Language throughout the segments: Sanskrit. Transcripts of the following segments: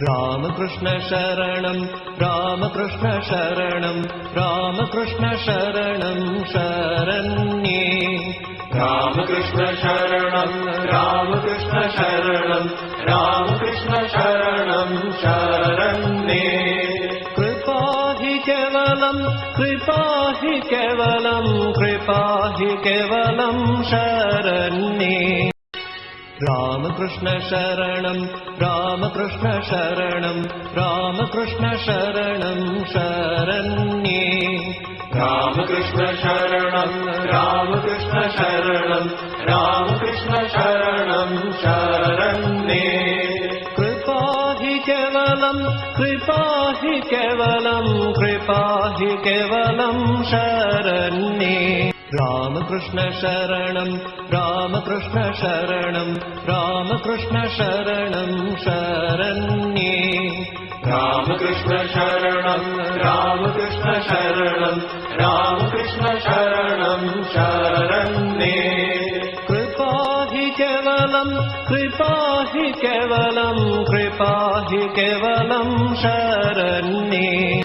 रामकृष्ण शरणं रामकृष्ण शरणं रामकृष्ण शरणं शरण्ये रामकृष्ण शरणं रामकृष्ण शरणं रामकृष्ण शरणं शरण्ये कृपा हि केवलं कृपा हि केवलं कृपा हि केवलं शरण्ये रामकृष्ण शरणं रामकृष्ण शरणं रामकृष्ण शरणं शरण्ये रामकृष्ण शरणं रामकृष्ण शरणं रामकृष्ण शरणं शरण्ये कृपा हि केवलं कृपा हि केवलं कृपा हि केवलं शरण्ये रामकृष्ण शरणं रामकृष्ण शरणं रामकृष्ण शरणं शरण्ये रामकृष्ण शरणं रामकृष्ण शरणं रामकृष्ण शरणं शरण्ये कृपा हि केवलं कृपा हि केवलं कृपा हि केवलं शरण्ये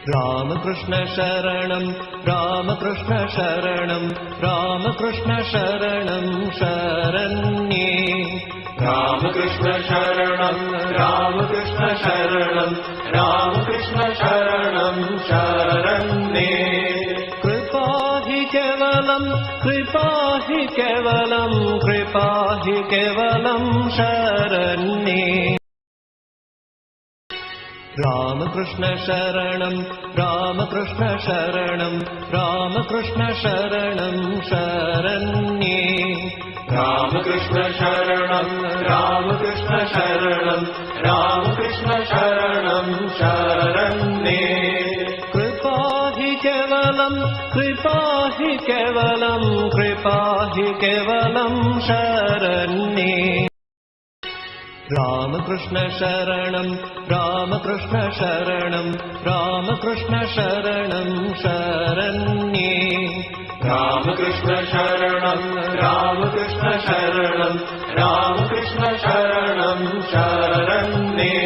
रामकृष्ण शरणं रामकृष्ण शरणं रामकृष्ण शरणं शरण्ये रामकृष्ण शरणं रामकृष्ण शरणं रामकृष्ण शरणं शरण्ये कृपा हि केवलं कृपा हि केवलं कृपा हि केवलं शरण्ये रामकृष्ण शरणं रामकृष्ण शरणं रामकृष्ण शरणं शरण्ये रामकृष्ण शरणं रामकृष्ण शरणं रामकृष्ण शरणं शरण्ये कृपा हि केवलं कृपा हि केवलं कृपा हि केवलं शरण्ये रामकृष्ण शरणं रामकृष्ण शरणं रामकृष्ण शरणं शरण्ये रामकृष्ण शरणं रामकृष्ण शरणं रामकृष्ण शरणं शरण्ये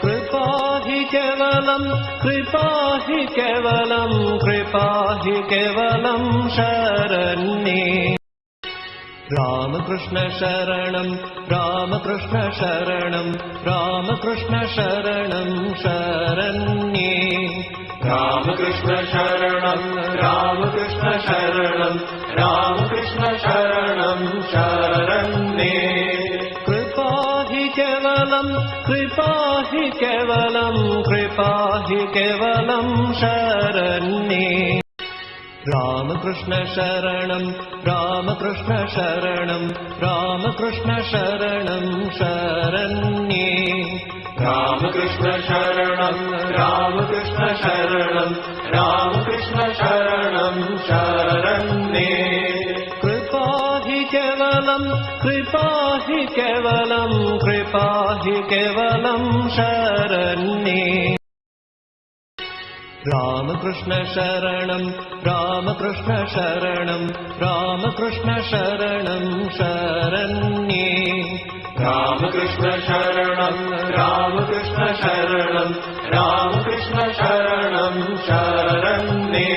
कृपा हि केवलं कृपा हि केवलं कृपा हि केवलं शरण्ये रामकृष्ण शरणं रामकृष्ण शरणं रामकृष्ण शरणं शरण्ये रामकृष्ण शरणं रामकृष्ण शरणं रामकृष्ण शरणं शरण्ये कृपा हि केवलं कृपा हि केवलं कृपा हि केवलं शरण्ये रामकृष्ण शरणं रामकृष्ण शरणं रामकृष्ण शरणं शरण्ये रामकृष्ण शरणं रामकृष्ण शरणं रामकृष्ण शरणं शरण्ये कृपा हि केवलं कृपा हि केवलं कृपा हि केवलं शरण्ये रामकृष्ण शरणं रामकृष्ण शरणं रामकृष्ण शरणं शरण्ये रामकृष्ण शरणं रामकृष्ण शरणं रामकृष्ण शरणं शरण्ये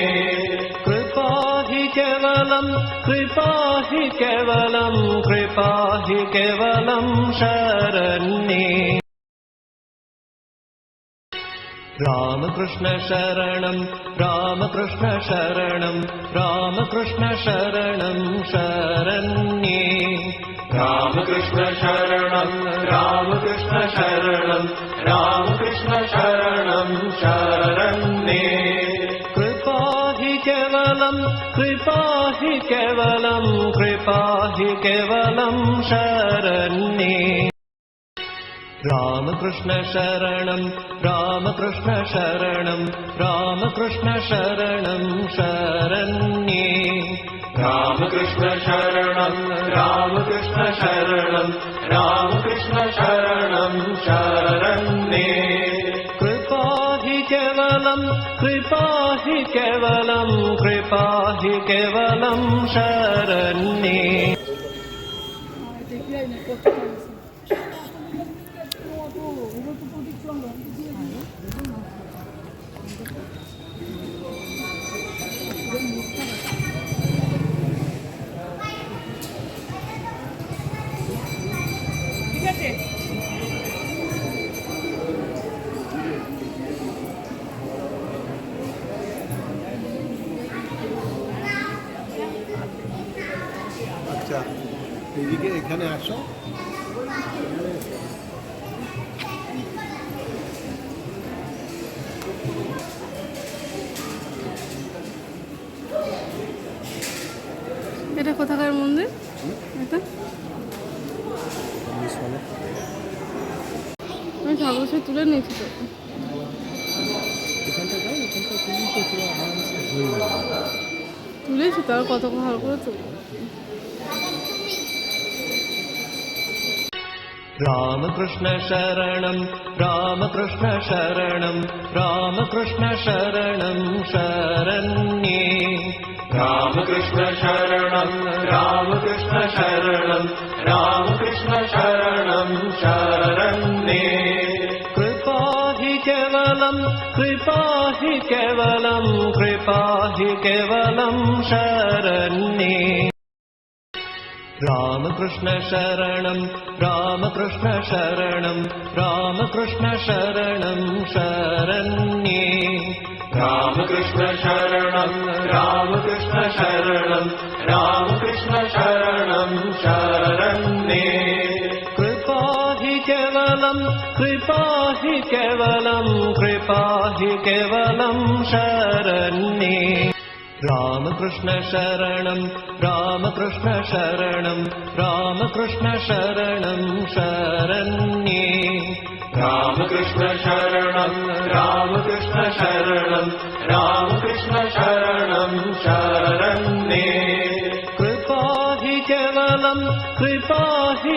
कृपा हि केवलं कृपा हि केवलं कृपा हि केवलं शरण्ये रामकृष्ण शरणं रामकृष्ण शरणं रामकृष्ण शरणं शरण्ये रामकृष्ण शरणं रामकृष्ण शरणं रामकृष्ण शरणं शरण्ये कृपा हि केवलं कृपा हि केवलं कृपा हि केवलं शरण्ये रामकृष्ण शरणं रामकृष्ण शरणं रामकृष्ण शरणं शरण्ये रामकृष्ण शरणं रामकृष्ण शरणं रामकृष्ण शरणं शरण्ये कृपा हि केवलं कृपा हि केवलं कृपा हि केवलं शरण्ये ঠিক আছে। আচ্ছা, এদিকে এখানে আসো। এটা কোথাকার মন্দির? এটা আমি ঠাকুর সে তুলে নিয়েছি তো। তুলেছি তার কত ভালো করে তুলি। रामकृष्ण शरणं रामकृष्ण शरणं रामकृष्ण शरणं शरण्ये रामकृष्ण शरणं रामकृष्ण शरणं रामकृष्ण शरणं शरण्ये कृपा हि केवलं कृपा हि केवलं कृपा हि केवलं शरण्ये रामकृष्ण शरणं रामकृष्ण शरणं रामकृष्ण शरणं शरण्ये रामकृष्ण शरणं रामकृष्ण शरणं रामकृष्ण शरणं शरण्ये कृपा हि केवलं कृपा हि केवलं कृपा हि केवलं शरण्ये रामकृष्ण शरणं रामकृष्ण शरणं रामकृष्ण शरणं शरण्ये रामकृष्ण शरणं रामकृष्ण शरणं रामकृष्ण शरणं शरण्ये कृपा हि केवलं कृपा हि